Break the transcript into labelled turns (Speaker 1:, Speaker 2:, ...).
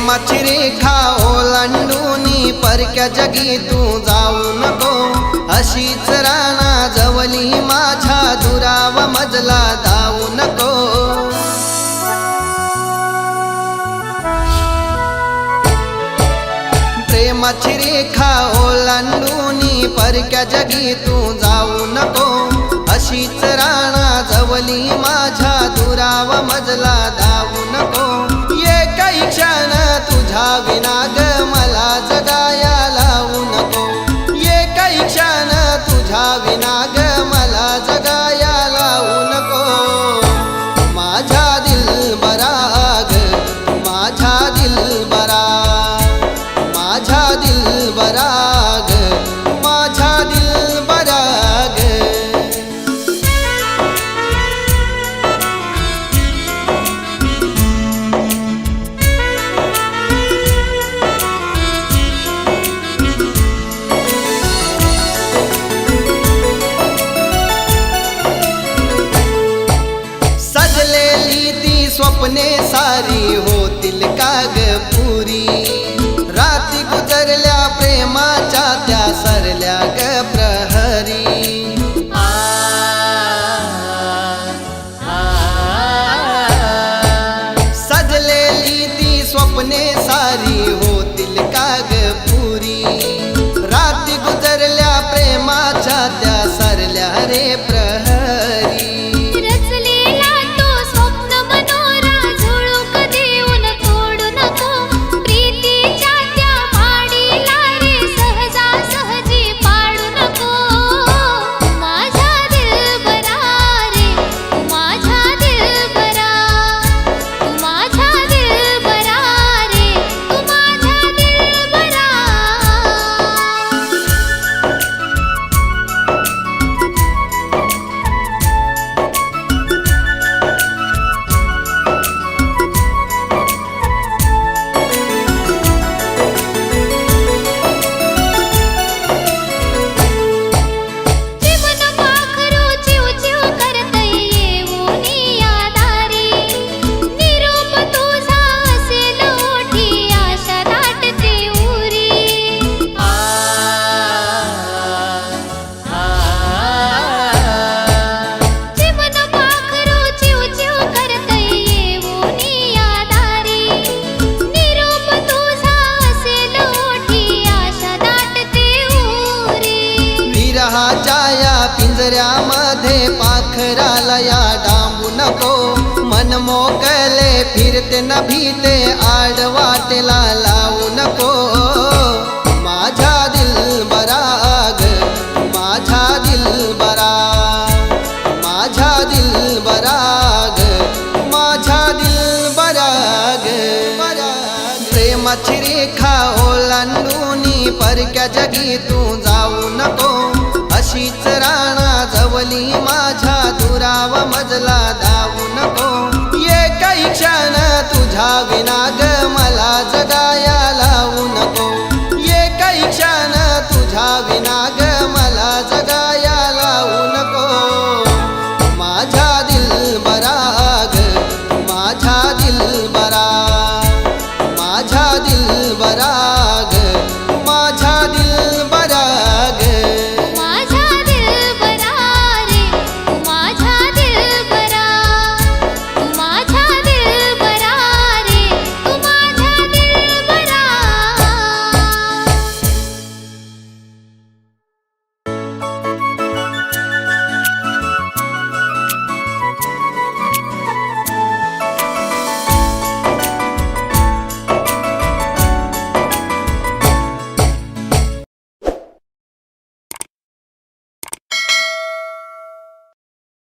Speaker 1: प्रेमाची रेखा ओलांडूनी परक्या जगी तू जाऊ नको, अशीच राणा जवली माझ्या दुरावा मजला धावू नको। प्रेमाची रेखा ओलांडूनी परक्या जगी तू जाऊ नको, अशीच राणा जवली माझ्या दुरावा मजला धावू नको। काही क्षण तुझ्या विना ग मला जगाया लावू नको, ये काही क्षण तुझ्या विना ग मला जगाया लावू नको। माझ्या दिलबरा ग माझ्या दिलबरा, माझ्या दिलबरा ग माझ्या दिलबरा ग। स्वप्ने सारी होतील का ग पुरी, राती गुजरल्या प्रेमाच्या त्या सरल्या ग प्रहरी। सजलेली ती स्वप्ने सारी होतील का ग पुरी, राती गुजरल्या प्रेमाच्या त्या सरल्या रे प्रहरी। पिंजऱ्यामध्ये पाखराला या डांबू नको, मन मोकळे फिरते न भीते आडवाटेला लावू नको। माझ्या दिलबरा ग माझ्या दिलबरा, माझ्या दिलबरा ग माझ्या दिलबरा ग। प्रेमाची रेखा ओलांडूनी परक्या जगी तू जाऊ नको, अशीच राणा जवली माझ्या दुरावा मजला धावू नको। ये काही क्षण तुझ्या विना